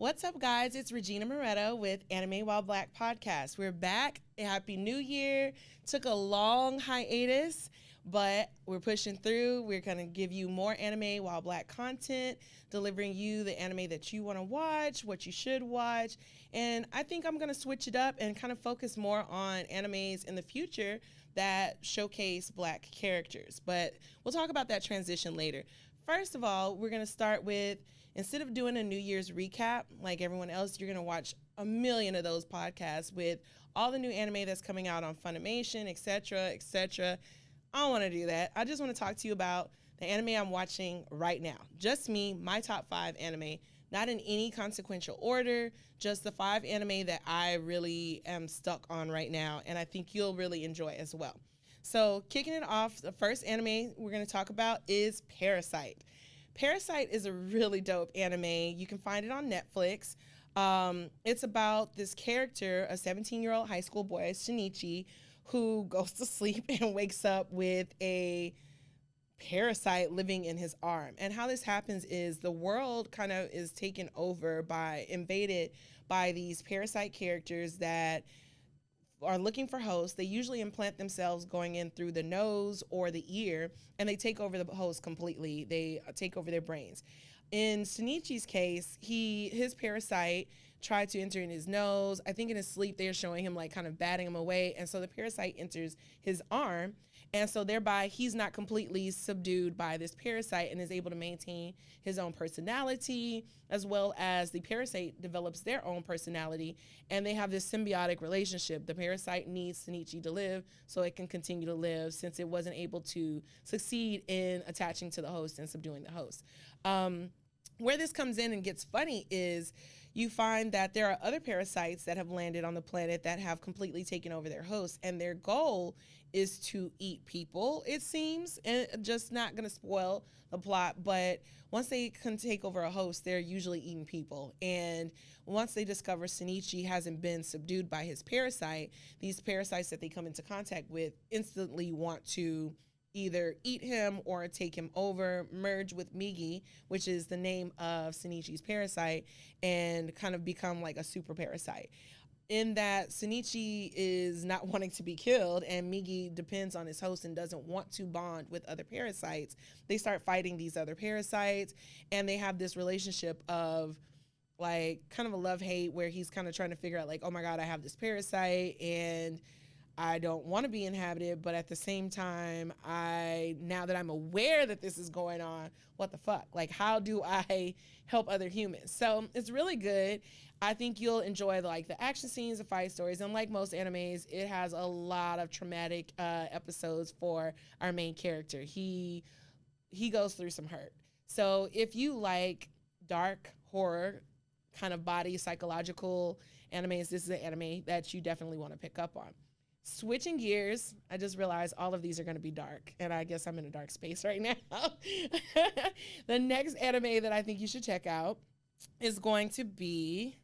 What's up, guys? It's Regina Moretto with Anime While Black podcast. We're back. Happy New Year. Took a long hiatus, but we're pushing through. We're going to give you more Anime While Black content, delivering you the anime that you want to watch, what you should watch. And I think I'm going to switch it up and kind of focus more on animes in the future that showcase Black characters. But we'll talk about that transition later. First of all, we're going to start with, instead of doing a New Year's recap like everyone else, you're going to watch a million of those podcasts with all the new anime that's coming out on Funimation, etc., etc. I don't want to do that. I just want to talk to you about the anime I'm watching right now. Just me, my top 5 anime, not in any consequential order, just the 5 anime that I really am stuck on right now, and I think you'll really enjoy as well. So kicking it off, the first anime we're going to talk about is Parasite. Parasite is a really dope anime. You can find it on Netflix. It's about this character, a 17-year-old high school boy, Shinichi, who goes to sleep and wakes up with a parasite living in his arm. And how this happens is the world kind of is taken over invaded by these parasite characters that are looking for hosts. They usually implant themselves going in through the nose or the ear, and they take over the host completely. They take over their brains. In Shinichi's case, his parasite tried to enter in his nose. I think in his sleep they're showing him like kind of batting him away, and so the parasite enters his arm, and so thereby he's not completely subdued by this parasite and is able to maintain his own personality, as well as the parasite develops their own personality, and they have this symbiotic relationship. The parasite needs Shinichi to live so it can continue to live, since it wasn't able to succeed in attaching to the host and subduing the host. Where this comes in and gets funny is you find that there are other parasites that have landed on the planet that have completely taken over their hosts, and their goal is to eat people, it seems. And just not going to spoil the plot, but once they can take over a host, they're usually eating people. And once they discover Shinichi hasn't been subdued by his parasite, these parasites that they come into contact with instantly want to either eat him or take him over, merge with Migi, which is the name of Shinichi's parasite, and kind of become like a super parasite. In that Shinichi is not wanting to be killed, and Migi depends on his host and doesn't want to bond with other parasites, they start fighting these other parasites, and they have this relationship of like kind of a love-hate, where he's kind of trying to figure out like, oh my God, I have this parasite and I don't want to be inhabited, but at the same time, now that I'm aware that this is going on, what the fuck? Like, how do I help other humans? So it's really good. I think you'll enjoy like the action scenes, the fight stories, and like most animes, it has a lot of traumatic episodes for our main character. He goes through some hurt. So if you like dark horror, kind of body psychological animes, this is an anime that you definitely want to pick up on. Switching gears, I just realized all of these are going to be dark, and I guess I'm in a dark space right now. The next anime that I think you should check out is going to be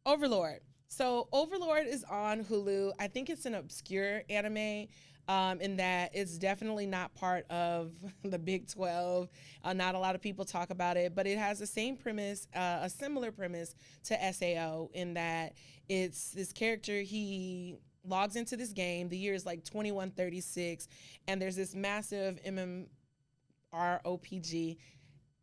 Overlord. So Overlord is on Hulu. I think it's an obscure anime in that it's definitely not part of the Big 12. Not a lot of people talk about it, but it has the same premise, a similar premise to SAO, in that it's this character, he logs into this game. The year is like 2136, and there's this massive MMORPG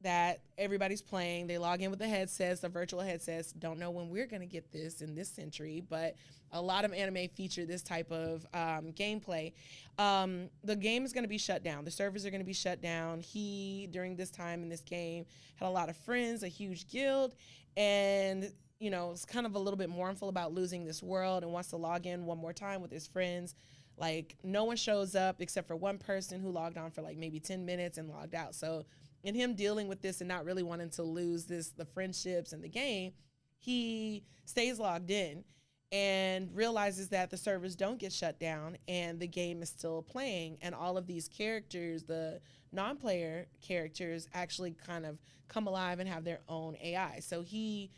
that everybody's playing. They log in with the headsets, the virtual headsets. Don't know when we're going to get this in this century, but a lot of anime feature this type of gameplay. The game is going to be shut down. The servers are going to be shut down. He, during this time in this game, had a lot of friends, a huge guild, and it's kind of a little bit mournful about losing this world and wants to log in one more time with his friends. Like, no one shows up except for one person who logged on for like maybe 10 minutes and logged out. So in him dealing with this and not really wanting to lose the friendships and the game, he stays logged in and realizes that the servers don't get shut down and the game is still playing. And all of these characters, the non-player characters, actually kind of come alive and have their own AI. So he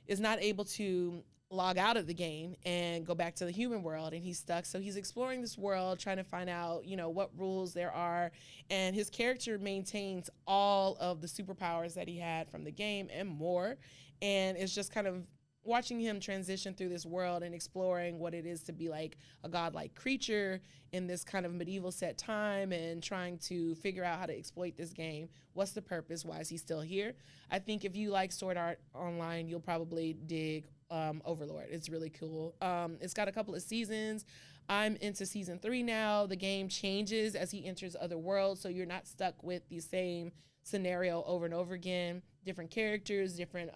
is not able to log out of the game and go back to the human world, and he's stuck. So he's exploring this world, trying to find out, what rules there are. And his character maintains all of the superpowers that he had from the game and more. And it's just kind of watching him transition through this world and exploring what it is to be like a godlike creature in this kind of medieval set time, and trying to figure out how to exploit this game. What's the purpose? Why is he still here? I think if you like Sword Art Online, you'll probably dig Overlord. It's really cool. It's got a couple of seasons. I'm into season 3 now. The game changes as he enters other worlds, so you're not stuck with the same scenario over and over again. Different characters, different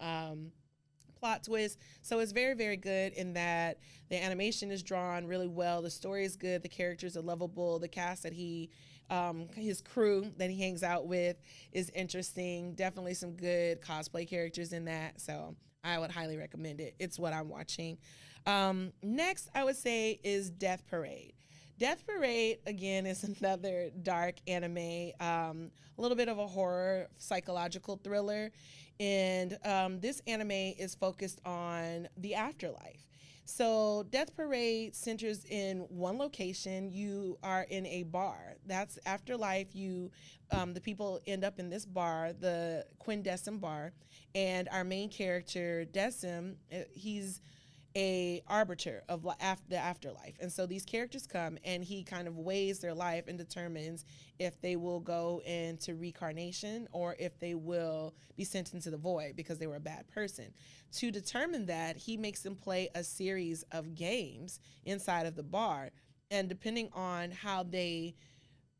plot twist. So it's very, very good in that the animation is drawn really well. The story is good. The characters are lovable. The cast that his crew that he hangs out with is interesting. Definitely some good cosplay characters in that. So I would highly recommend it. It's what I'm watching. Next, I would say is Death Parade. Death Parade, again, is another dark anime, a little bit of a horror psychological thriller. And this anime is focused on the afterlife. So Death Parade centers in one location. You are in a bar. That's afterlife. The people end up in this bar, the Quindecim bar, and our main character, Decim, he's a arbiter of the afterlife. And so these characters come, and he kind of weighs their life and determines if they will go into reincarnation or if they will be sent into the void because they were a bad person. To determine that, he makes them play a series of games inside of the bar, and depending on how they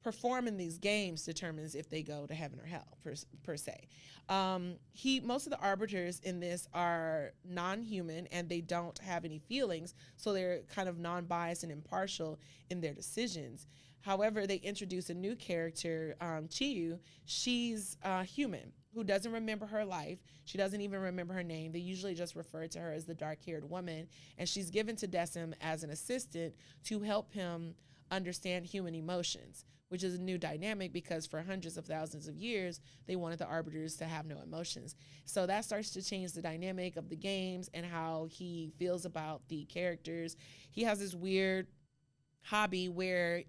perform in these games determines if they go to heaven or hell, per se. Most of the arbiters in this are non-human, and they don't have any feelings, so they're kind of non-biased and impartial in their decisions. However, they introduce a new character, Chiyu. She's human, who doesn't remember her life. She doesn't even remember her name. They usually just refer to her as the dark-haired woman, and she's given to Decim as an assistant to help him understand human emotions, which is a new dynamic because for hundreds of thousands of years, they wanted the arbiters to have no emotions. So that starts to change the dynamic of the games and how he feels about the characters. He has this weird hobby where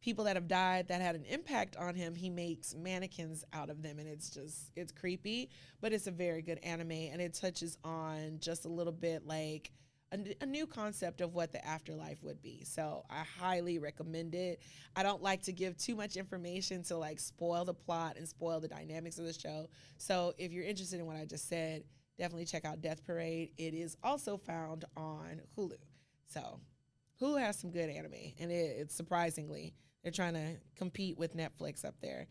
people that have died that had an impact on him, he makes mannequins out of them, and it's creepy, but it's a very good anime, and it touches on just a little bit like a new concept of what the afterlife would be. So I highly recommend it. I don't like to give too much information to like spoil the plot and spoil the dynamics of the show. So if you're interested in what I just said, definitely check out Death Parade. It is also found on Hulu. So Hulu has some good anime, and it's surprisingly, they're trying to compete with Netflix up there.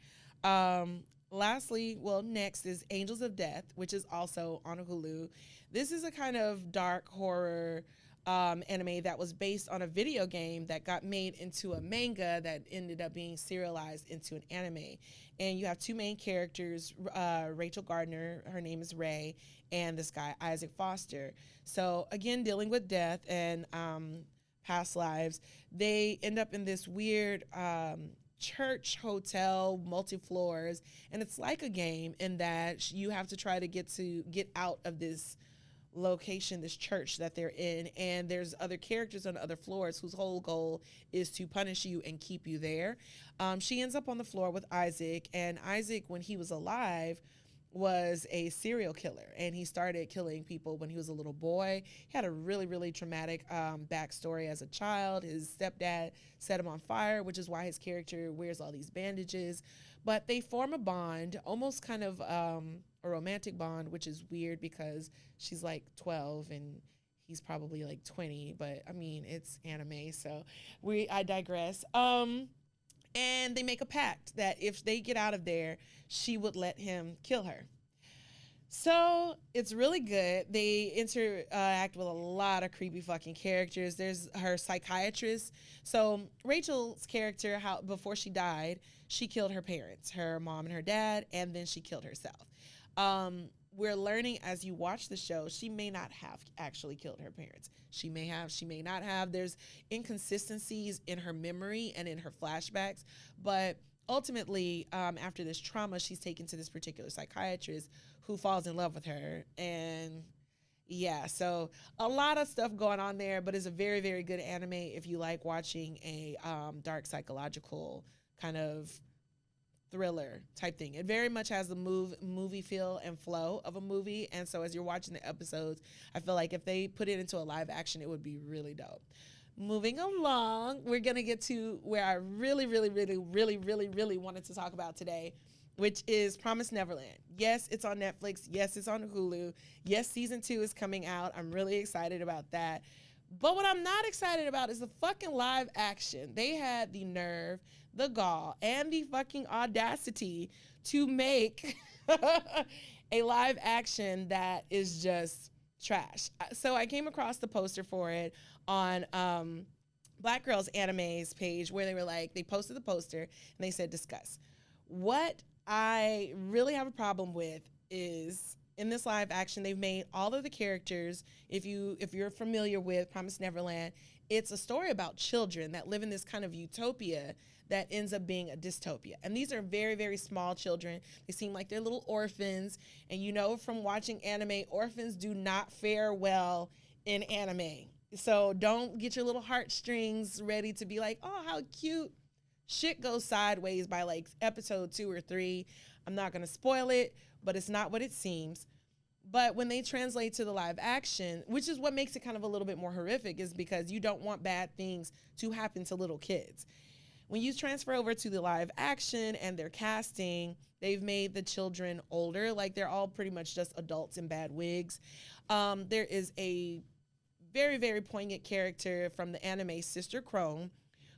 Next is Angels of Death, which is also on Hulu. This is a kind of dark horror anime that was based on a video game that got made into a manga that ended up being serialized into an anime. And you have two main characters, Rachel Gardner, her name is Ray, and this guy, Isaac Foster. So again, dealing with death and past lives, they end up in this weird church hotel, multi-floors, and it's like a game in that you have to try to get out of this location, this church that they're in, and there's other characters on other floors whose whole goal is to punish you and keep you there. She ends up on the floor with Isaac, and Isaac, when he was alive, was a serial killer, and he started killing people when he was a little boy. He had a really, really traumatic backstory as a child. His stepdad set him on fire, which is why his character wears all these bandages. But they form a bond, almost kind of a romantic bond, which is weird because she's like 12 and he's probably like 20. But I mean, it's anime, so I digress. And they make a pact that if they get out of there, she would let him kill her. So it's really good. They interact with a lot of creepy fucking characters. There's her psychiatrist. So Rachel's character, before she died, she killed her parents, her mom and her dad, and then she killed herself. We're learning as you watch the show, she may not have actually killed her parents. She may have, she may not have. There's inconsistencies in her memory and in her flashbacks. But ultimately, after this trauma, she's taken to this particular psychiatrist who falls in love with her. And Yeah, so a lot of stuff going on there, but it's a very, very good anime if you like watching a dark psychological kind of thriller type thing. It very much has the movie feel and flow of a movie, and so as you're watching the episodes, I feel like if they put it into a live action, it would be really dope. Moving along, we're gonna get to where I really, really, really, really, really, really wanted to talk about today, which is Promise Neverland. Yes, it's on Netflix. Yes, it's on Hulu. Yes, season 2 is coming out. I'm really excited about that. But what I'm not excited about is the fucking live action. They had the nerve, the gall, and the fucking audacity to make a live action that is just trash. So I came across the poster for it on Black Girls Anime's page where they were like, they posted the poster and they said, discuss. What I really have a problem with is in this live action, they've made all of the characters, if you're familiar with Promise Neverland, it's a story about children that live in this kind of utopia that ends up being a dystopia. And these are very, very small children. They seem like they're little orphans. And you know from watching anime, orphans do not fare well in anime. So don't get your little heartstrings ready to be like, oh, how cute. Shit goes sideways by like episode 2 or 3. I'm not going to spoil it, but it's not what it seems. But when they translate to the live action, which is what makes it kind of a little bit more horrific, is because you don't want bad things to happen to little kids. When you transfer over to the live action and their casting, they've made the children older. Like they're all pretty much just adults in bad wigs. There is a very, very poignant character from the anime, Sister Crone,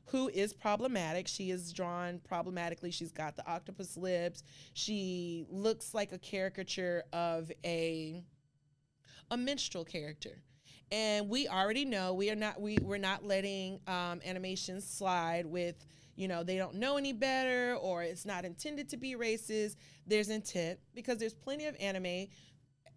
who is problematic. She is drawn problematically. She's got the octopus lips. She looks like a caricature of a minstrel character. And we already know we're not letting animations slide with, you know, they don't know any better or it's not intended to be racist. There's intent because there's plenty of anime,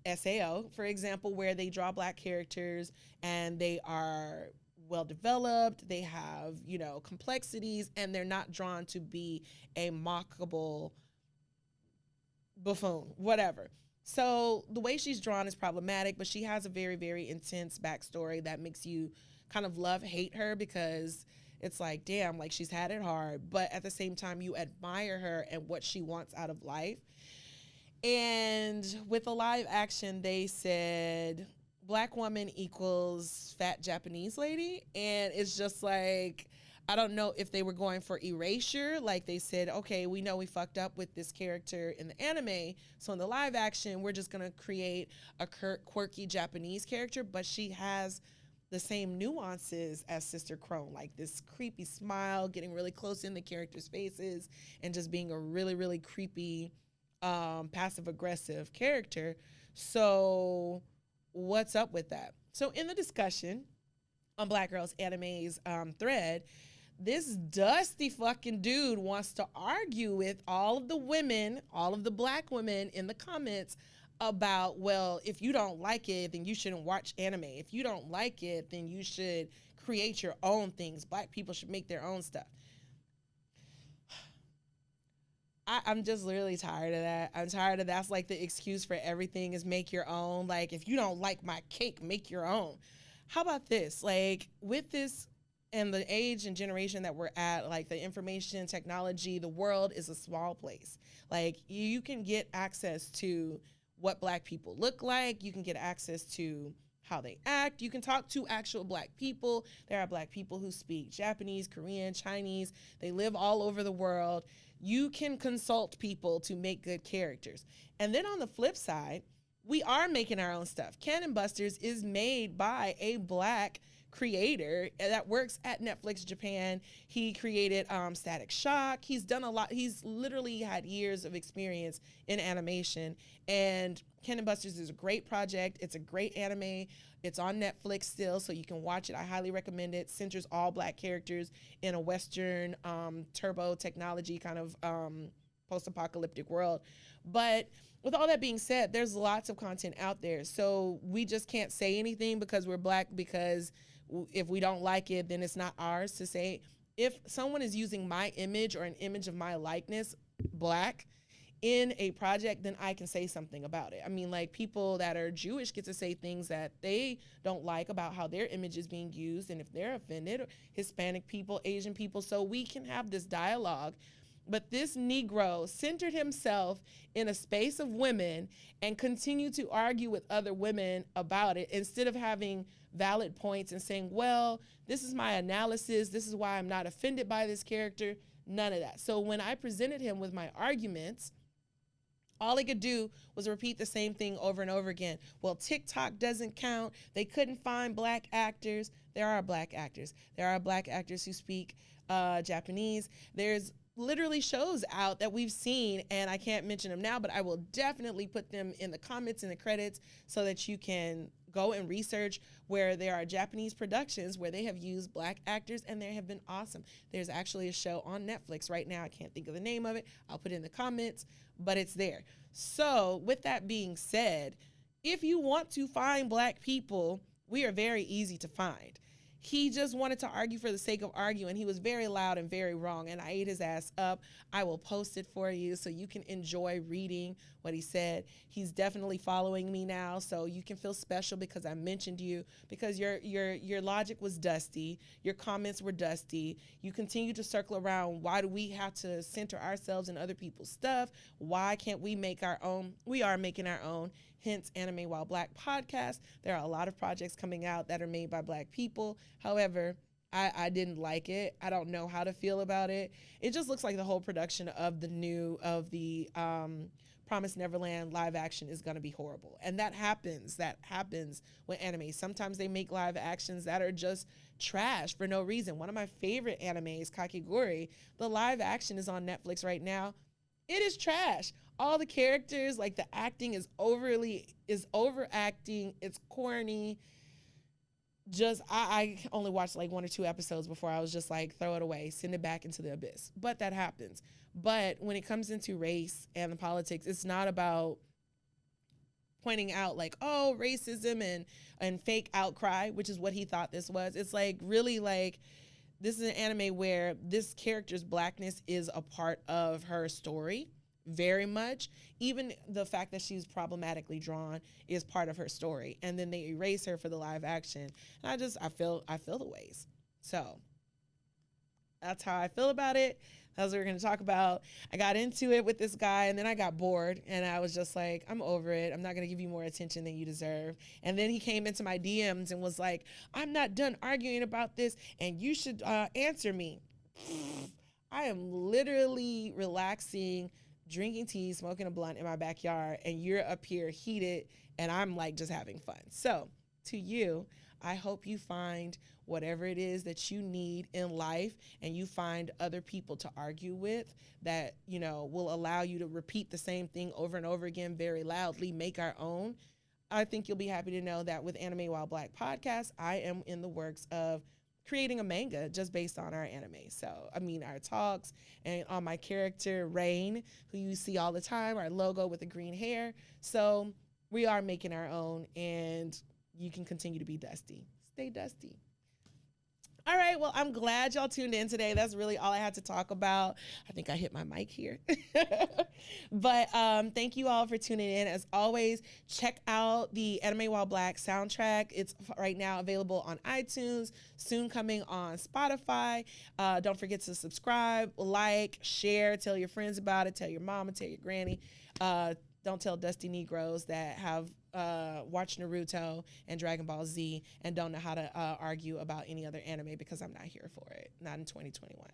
SAO, for example, where they draw black characters and they are well developed, they have, you know, complexities, and they're not drawn to be a mockable buffoon, whatever. So the way she's drawn is problematic, but she has a very, very intense backstory that makes you kind of hate her because it's like, damn, like she's had it hard, but at the same time you admire her and what she wants out of life. And with the live action, they said black woman equals fat Japanese lady. And it's just like, I don't know if they were going for erasure. Like they said, okay, we know we fucked up with this character in the anime. So in the live action, we're just going to create a quirky Japanese character. But she has the same nuances as Sister Crone, like this creepy smile, getting really close in the characters' faces, and just being a really, really creepy, passive-aggressive character. So what's up with that? So in the discussion on Black Girls Anime's thread, this dusty fucking dude wants to argue with all of the women, all of the black women in the comments about, well, if you don't like it, then you shouldn't watch anime. If you don't like it, then you should create your own things. Black people should make their own stuff. I'm just really tired of that. I'm tired of that's like the excuse for everything is make your own. Like, if you don't like my cake, make your own. How about this? Like, with this and the age and generation that we're at, like the information technology, the world is a small place. Like, you can get access to what black people look like. You can get access to how they act. You can talk to actual black people. There are black people who speak Japanese, Korean, Chinese. They live all over the world. You can consult people to make good characters. And then on the flip side, we are making our own stuff. Cannon Busters is made by a black creator that works at Netflix Japan. He created Static Shock. He's done a lot. He's literally had years of experience in animation. And Cannon Busters is a great project. It's a great anime. It's on Netflix still, so you can watch it. I highly recommend it. Centers all black characters in a Western turbo technology kind of post-apocalyptic world. But with all that being said, there's lots of content out there. So we just can't say anything because we're black, because if we don't like it, then it's not ours to say. If someone is using my image or an image of my likeness, black, in a project, then I can say something about it. I mean, like, people that are Jewish get to say things that they don't like about how their image is being used, and if they're offended, or Hispanic people, Asian people, so we can have this dialogue. But this Negro centered himself in a space of women and continued to argue with other women about it instead of having valid points and saying, well, this is my analysis, this is why I'm not offended by this character. None of that. So when I presented him with my arguments, all he could do was repeat the same thing over and over again. Well, TikTok doesn't count. They couldn't find black actors. There are black actors. There are black actors who speak Japanese. There's literally shows out that we've seen, and I can't mention them now, but I will definitely put them in the comments and the credits so that you can go and research, where there are Japanese productions where they have used black actors and they have been awesome. There's actually a show on Netflix right now. I can't think of the name of it. I'll put it in the comments, but it's there. So with that being said, if you want to find black people, we are very easy to find. He just wanted to argue for the sake of arguing. He was very loud and very wrong, and I ate his ass up. I will post it for you so you can enjoy reading what he said. He's definitely following me now, so you can feel special because I mentioned you, because your logic was dusty. Your comments were dusty. You continue to circle around, why do we have to center ourselves in other people's stuff? Why can't we make our own? We are making our own. Hence, Anime While Black podcast. There are a lot of projects coming out that are made by black people. However, I didn't like it. I don't know how to feel about it. It just looks like the whole production of the Promised Neverland live action is going to be horrible. And that happens with anime. Sometimes they make live actions that are just trash for no reason. One of my favorite animes, Kakegurui, the live action is on Netflix right now. It is trash. All the characters, like, the acting is overacting. It's corny. Just, I only watched like 1 or 2 episodes before I was just like, throw it away, send it back into the abyss. But that happens. But when it comes into race and the politics, it's not about pointing out like, oh, racism and fake outcry, which is what he thought this was. It's like, really, like, this is an anime where this character's blackness is a part of her story, very much. Even the fact that she's problematically drawn is part of her story. And then they erase her for the live action. And I feel the ways. So that's how I feel about it. That's what we're going to talk about. I got into it with this guy, and then I got bored, and I was just like, I'm over it. I'm not going to give you more attention than you deserve. And then he came into my DMs and was like, I'm not done arguing about this, and you should answer me. I am literally relaxing, drinking tea, smoking a blunt in my backyard, and you're up here heated, and I'm like just having fun. So to you, I hope you find whatever it is that you need in life, and you find other people to argue with that, you know, will allow you to repeat the same thing over and over again very loudly, make our own. I think you'll be happy to know that with Anime While Black podcast, I am in the works of creating a manga just based on our anime. So, I mean, our talks and on my character, Rain, who you see all the time, our logo with the green hair. So we are making our own, and you can continue to be dusty. Stay dusty. All right, well, I'm glad y'all tuned in today. That's really all I had to talk about. I think I hit my mic here. But thank you all for tuning in. As always, check out the Anime While Black soundtrack. It's right now available on iTunes, soon coming on Spotify. Don't forget to subscribe, like, share, tell your friends about it, tell your mama, tell your granny. Don't tell dusty Negroes that have watched Naruto and Dragon Ball Z and don't know how to argue about any other anime, because I'm not here for it. Not in 2021.